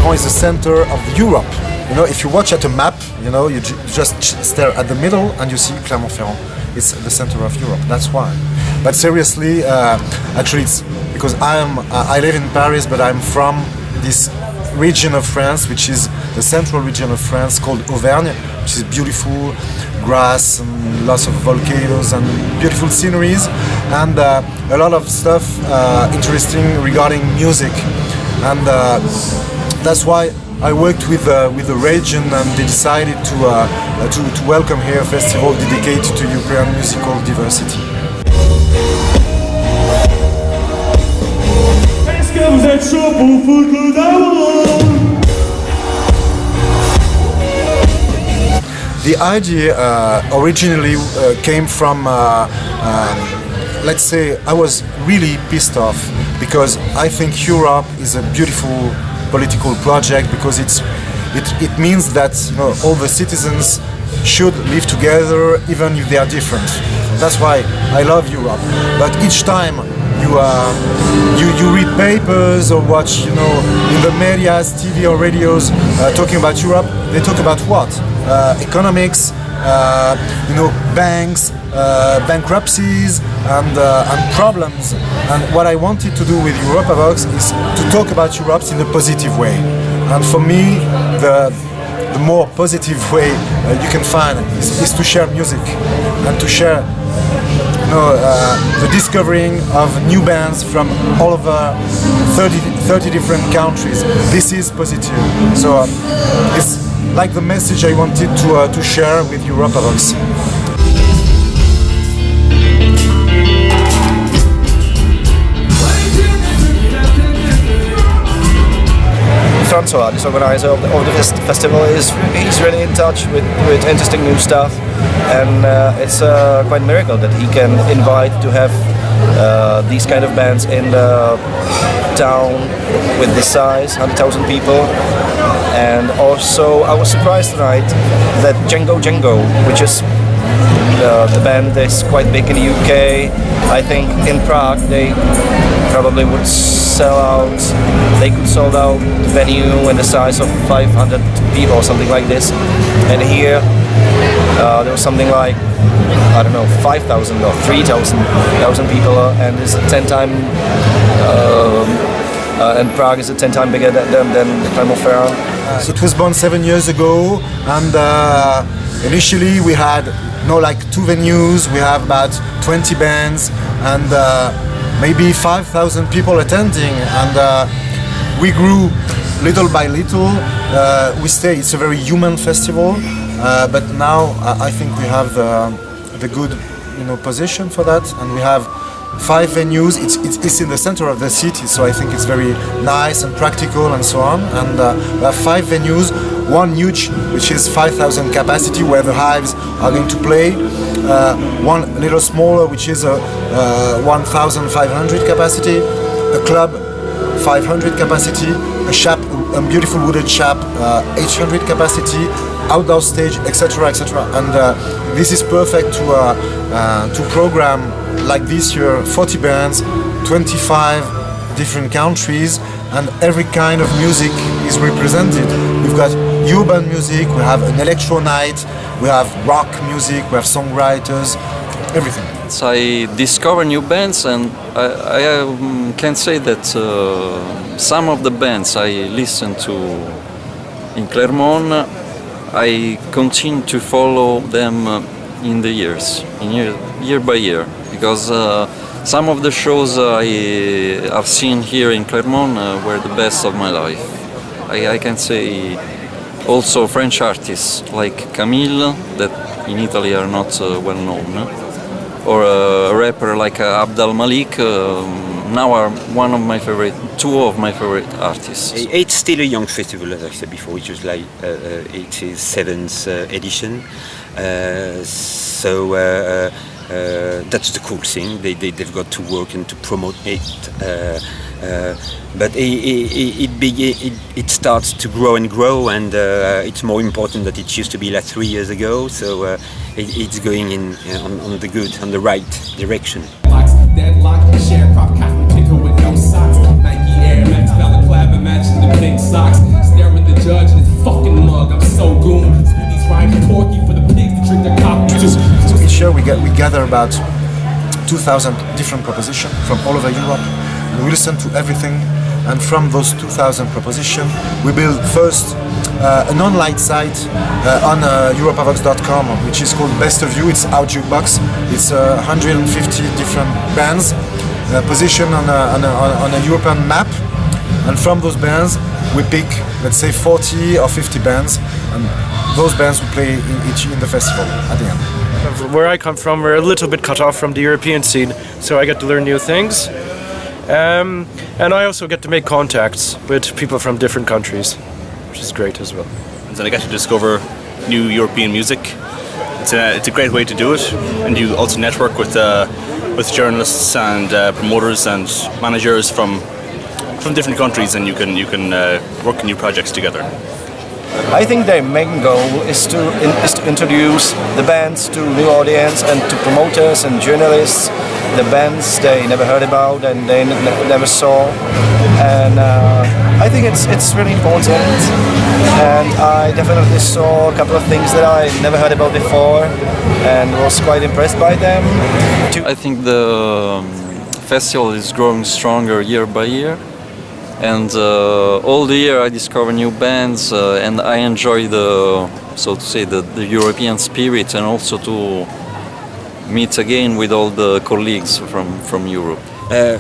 Clermont-Ferrand is the center of Europe. You know, if you watch at a map, you know, you just stare at the middle and you see Clermont-Ferrand. It's the center of Europe. That's why. But seriously, actually, it's because I live in Paris, but I'm from this region of France, which is the central region of France called Auvergne, which is beautiful grass and lots of volcanoes and beautiful sceneries, and a lot of stuff interesting regarding music. And that's why I worked with the region, and they decided to welcome here a festival dedicated to European musical diversity. The idea originally came from, let's say, I was really pissed off because I think Europe is a beautiful political project, because it means that, you know, all the citizens should live together even if they are different. That's why I love Europe. But each time you read papers or watch, you know, in the medias, TV or radios talking about Europe, they talk about what? Economics, you know, banks, bankruptcies and problems. And what I wanted to do with Europavox is to talk about Europe in a positive way. And for me, the more positive way you can find is to share music and to share, you know, the discovering of new bands from all over 30 different countries. This is positive. So it's like the message I wanted to share with Europavox. François, this organizer of the festival, he's really in touch with interesting new stuff, and it's quite a miracle that he can invite to have these kind of bands in the town with this size, 100,000 people. And also I was surprised tonight that Django, which is the band is quite big in the UK. I think in Prague they probably would sell out. They could sold out the venue in the size of 500 people or something like this. And here there was something like, I don't know, 5,000 or 3,000 people, and it's 10 times. And Prague is 10 times bigger than Clermont-Ferrand. It was born 7 years ago, and initially we had like 2 venues. We have about 20 bands and maybe 5,000 people attending, and we grew little by little. We say it's a very human festival, but now I think we have the good, you know, position for that, and we have 5 venues. It's in the center of the city, so I think it's very nice and practical and so on. And we have 5 venues, one huge, which is 5,000 capacity, where the hives are going to play. One little smaller, which is 1,500 capacity. A club, 500 capacity. A beautiful wooded shop, 800 capacity. Outdoor stage, etc., etc. And this is perfect to program, like this year, 40 bands, 25 different countries, and every kind of music is represented. We've got urban music, we have an electro night, we have rock music, we have songwriters, everything. So I discover new bands, and I can say that some of the bands I listen to in Clermont, I continue to follow them in the years, year by year, because some of the shows I have seen here in Clermont were the best of my life. I can say also French artists like Camille, that in Italy are not well known, or a rapper like Abdel Malik, now are two of my favorite artists. It's still a young festival, as I said before, which is like it's its 7th edition. So that's the cool thing. They've got to work and to promote it. But it starts to grow and grow, and it's more important than it used to be like 3 years ago. So it's going on the right direction. Deadlock, sharecroft, cotton picker with no socks, Nike Air Max, Bella Clabber matching the pink socks. judge and his fucking mug. I'm so goon. Spit these rhymes porky for the pigs to drink their coffee. So each year we gather about 2,000 different propositions from all over Europe. And we listen to everything, and from those 2,000 propositions, we build first an online site on Europavox.com, which is called Best of You. It's our jukebox. It's 150 different bands positioned on a European map, and from those bands we pick, let's say, 40 or 50 bands, and those bands we play in the festival at the end. Where I come from, we're a little bit cut off from the European scene, so I get to learn new things. And I also get to make contacts with people from different countries, which is great as well. And then I get to discover new European music. It's a great way to do it, and you also network with journalists and promoters and managers from different countries, and you can work on new projects together. I think their main goal is to introduce the bands to new audience and to promoters and journalists, the bands they never heard about and they never saw. And I think it's really important. And I definitely saw a couple of things that I never heard about before and was quite impressed by them. I think the festival is growing stronger year by year. And all the year I discover new bands and I enjoy the European spirit, and also to meet again with all the colleagues from Europe. I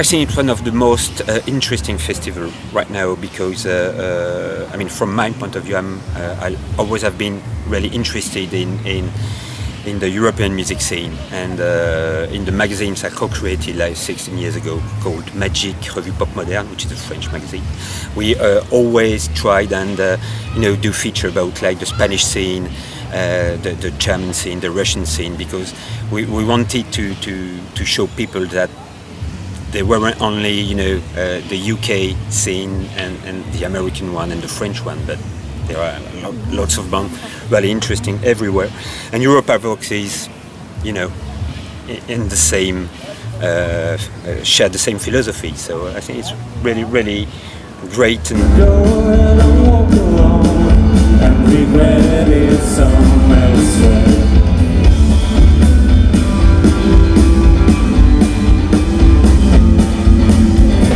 think it's one of the most interesting festivals right now because, I mean, from my point of view, I always have been really interested in the European music scene, and in the magazines I co-created like 16 years ago called Magic, Revue Pop Moderne, which is a French magazine. We always tried and do feature about like the Spanish scene, the German scene, the Russian scene, because we wanted to show people that they weren't only the UK scene and the American one and the French one, but there are lots of bands really interesting everywhere, and Europavox is, in the same share the same philosophy. So I think it's really, really great. And walk along and regret it somewhere elsewhere.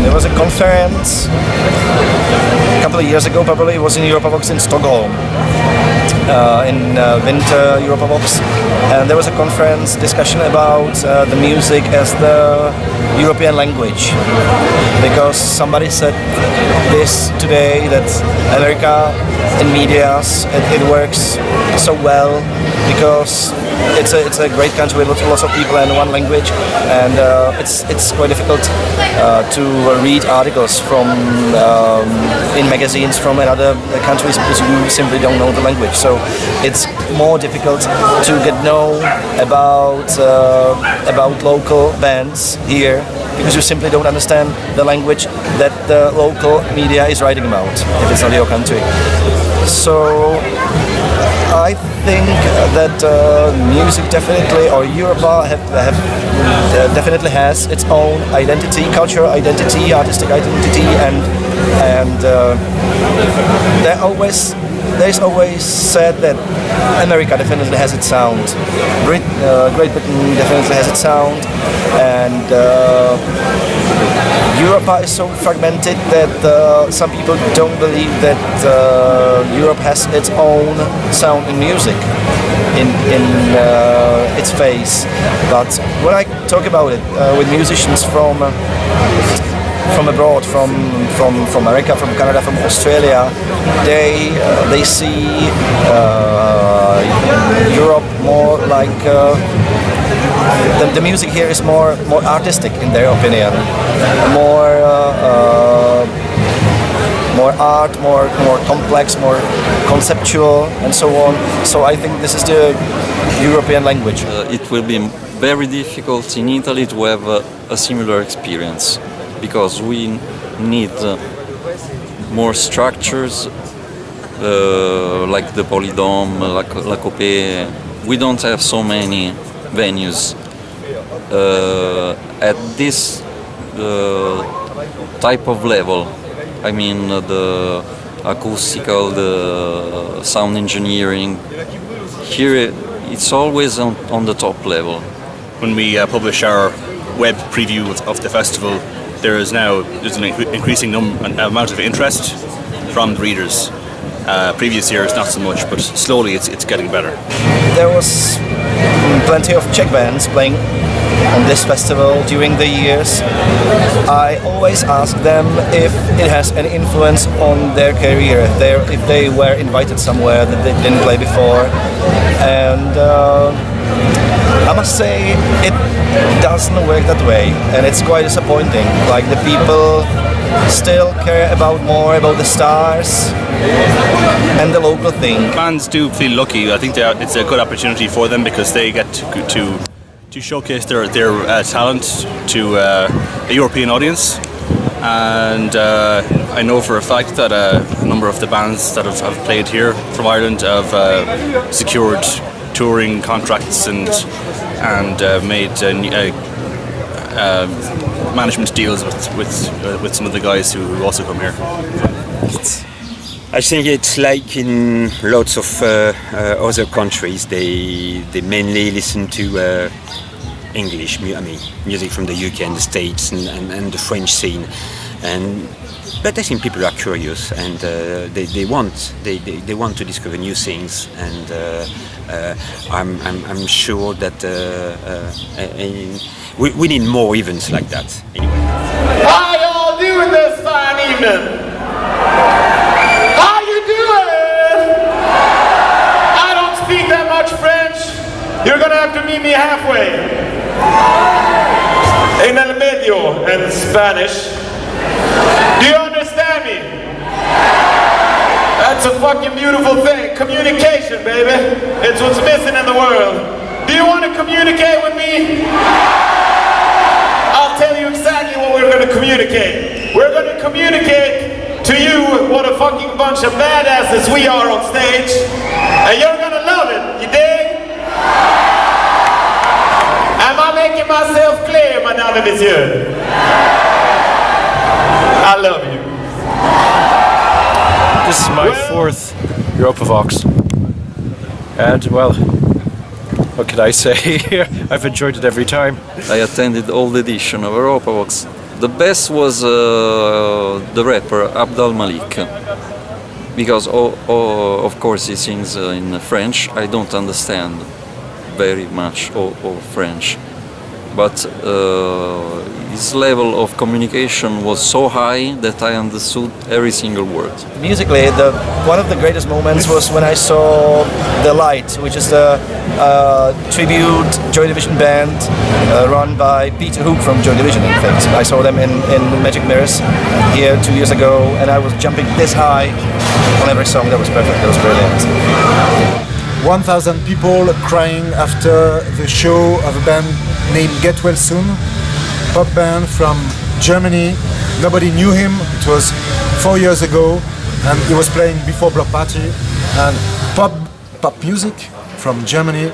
There was a conference a couple of years ago, probably it was in Europavox in Stockholm, in winter Europavox, and there was a conference discussion about the music as the European language, because somebody said this today, that America in medias, it works so well because it's a great country with lots of people and one language, and it's quite difficult to read articles from in magazines from other countries because you simply don't know the language. So it's more difficult to get know about local bands here because you simply don't understand the language that the local media is writing about if it's not your country. So I think that music definitely, or Europa definitely has its own identity, cultural identity, artistic identity, and there's always said that America definitely has its sound, Great Britain definitely has its sound, and Europa is so fragmented that some people don't believe that Europe has its own sound in music, in its face. But when I talk about it with musicians from abroad, from America, from Canada, from Australia, they see Europe more like the music here is more artistic in their opinion, more art, more complex, more conceptual, and so on. So I think this is the European language. It will be very difficult in Italy to have a similar experience, because we need more structures like the Polydome, La Copée. We don't have so many venues at this type of level. I mean, the acoustical, the sound engineering. Here it's always on the top level. When we publish our web preview of the festival, there's an increasing amount of interest from the readers. Previous years not so much, but slowly it's getting better. There was plenty of Czech bands playing on this festival during the years. I always ask them if it has any influence on their career, if they were invited somewhere that they didn't play before. And I must say it doesn't work that way, and it's quite disappointing. Like, the people still care more about the stars and the local thing. Bands do feel lucky. I think it's a good opportunity for them because they get to showcase their talent to a European audience. And I know for a fact that a number of the bands that have played here from Ireland have secured touring contracts and made management deals with some of the guys who also come here. I think it's like in lots of other countries. They mainly listen to English, music from the UK and the States and the French scene, but I think people are curious and they want to discover new things, and I'm sure that we need more events like that. Anyway. How y'all doing this fine evening? How you doing? I don't speak that much French. You're gonna have to meet me halfway. En el medio in Spanish. Do you understand me? That's a fucking beautiful thing. Communication, baby. It's what's missing in the world. Do you want to communicate with me? I'll tell you exactly what we're going to communicate. We're going to communicate to you what a fucking bunch of badasses we are on stage. And you're going to love it. You dig? Am I making myself clear, madame et messieurs? I love you. This is my fourth Europavox. And, well, what can I say? I've enjoyed it every time. I attended all the edition of Europavox. The best was the rapper Abdul Malik, because of course he sings in French. I don't understand very much of French, but his level of communication was so high that I understood every single word. Musically, one of the greatest moments was when I saw The Light, which is the tribute Joy Division band run by Peter Hook from Joy Division, in fact. I saw them in Magic Mirrors here 2 years ago, and I was jumping this high on every song. That was perfect, that was brilliant. 1,000 people crying after the show of a band named Get Well Soon, pop band from Germany. Nobody knew him. It was 4 years ago, and he was playing before Block Party. And pop music from Germany.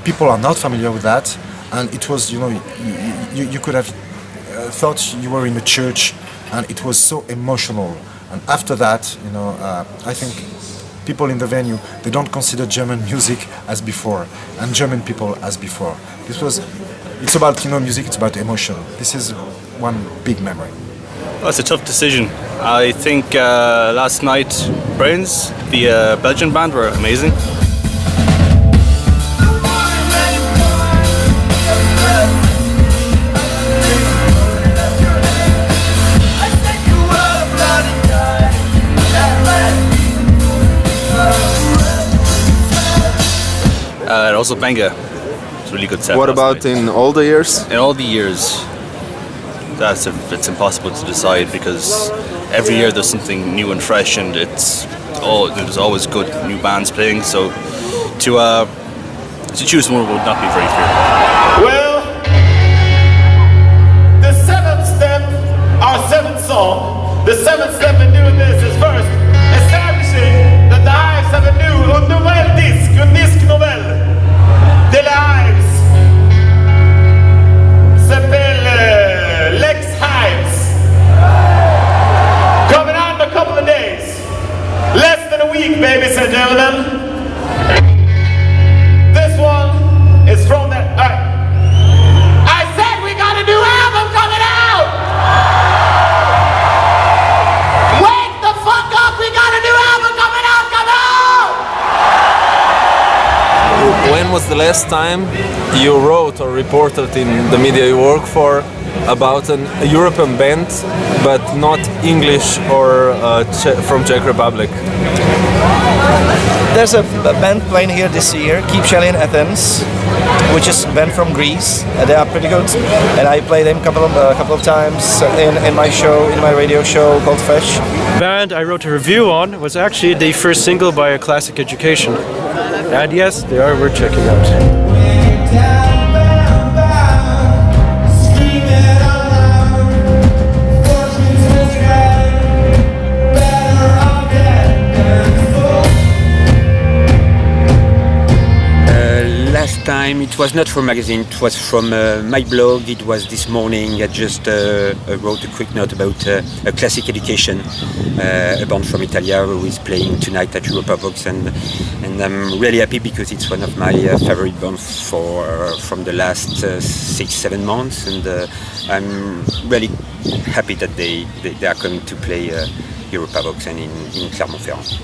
People are not familiar with that, and it was, you could have thought you were in a church, and it was so emotional. And after that, I think people in the venue, they don't consider German music as before, and German people as before. It's about music, it's about emotion. This is one big memory. Well, it's a tough decision. I think last night, Brains, the Belgian band, were amazing. And also Benga. It's a really good set. What about in all the years? In all the years, it's impossible to decide, because every year there's something new and fresh, and there's always good new bands playing. So to choose one would not be very fair. Well, the seventh step, our seventh song, the seventh step in doing this is first establishing that the Hives have a nouvelle disc, une disque nouvelle. The Hives s'appelle Lex Hives. Coming out in a couple of days. the last time you wrote or reported in the media you work for about a European band, but not English or from Czech Republic? There's a band playing here this year, Keep Shelly in Athens, which is a band from Greece. They are pretty good, and I play them a couple of times in my show, in my radio show called Fresh. The band I wrote a review on was actually the first single by A Classic Education. And yes, they are worth checking out. Last time it was not from magazine, it was from my blog. It was this morning. I just wrote a quick note about a classic education, a band from Italia who is playing tonight at Europavox, and I'm really happy because it's one of my favorite bands from the last 6-7 months, and I'm really happy that they are coming to play Europavox and in Clermont-Ferrand.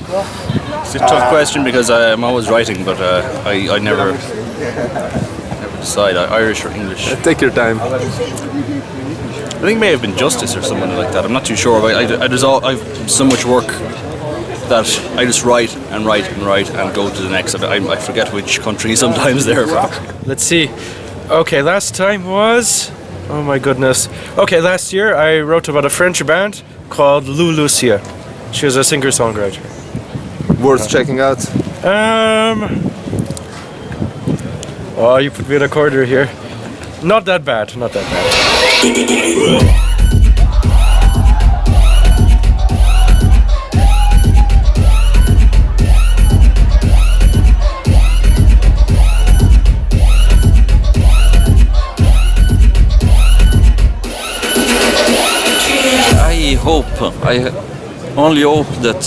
It's a tough question because I'm always writing, but I never decide, Irish or English. Take your time. I think it may have been Justice or someone like that. I'm not too sure. I have so much work that I just write and go to the next. I forget which country sometimes they're from. Let's see. Okay, last time was... Oh my goodness. Okay, last year I wrote about a French band called Lou Lucia. She was a singer-songwriter. Worth checking out. Oh, you put me in a corner here. Not that bad, not that bad. I only hope that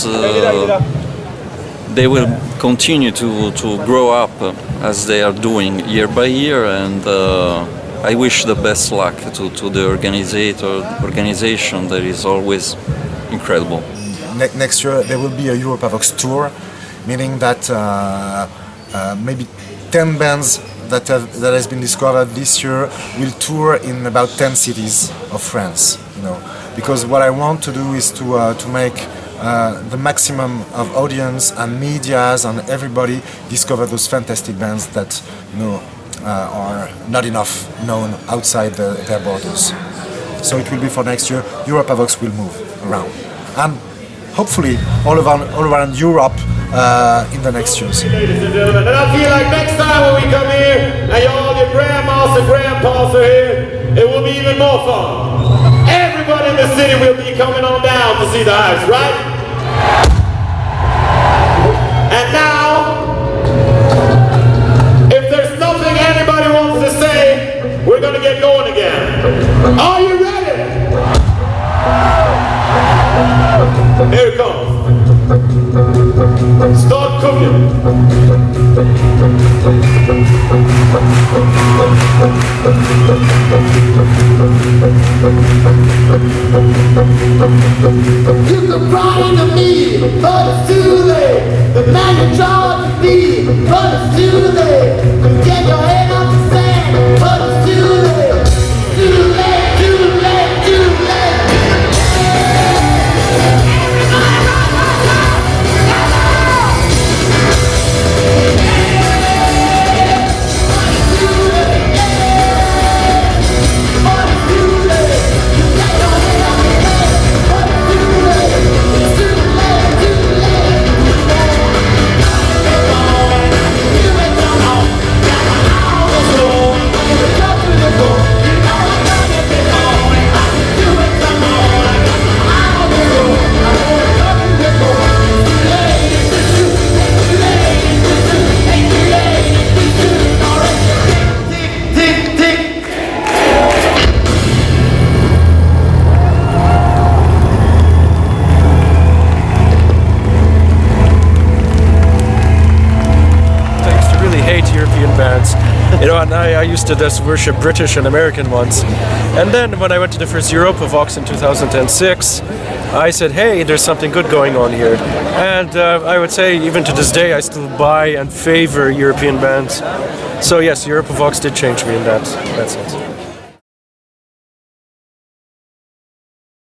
they will continue to grow up as they are doing year by year, and I wish the best luck to the organization that is always incredible. Next year there will be a Europavox tour, meaning that maybe 10 bands that has been discovered this year will tour in about 10 cities of France. Because what I want to do is to make the maximum of audience and medias and everybody discover those fantastic bands that are not enough known outside their borders. So it will be for next year. Europavox will move around, and hopefully all around Europe in the next years. And I feel like next time when we come here and all your grandmas and grandpas are here, it will be even more fun. Everybody in the city will be coming on down to see the ice, right? And now, if there's nothing anybody wants to say, we're going to get going again. Are you ready? Here it comes. Start cooking. You can cry into me, but it's too late. The man you tried to be, but it's too late. You get your head up the sand, but it's too late. Too late, too late, too late. I used to just worship British and American ones. And then when I went to the first Europavox in 2006, I said, hey, there's something good going on here. And I would say even to this day I still buy and favor European bands. So yes, Europavox did change me in that sense.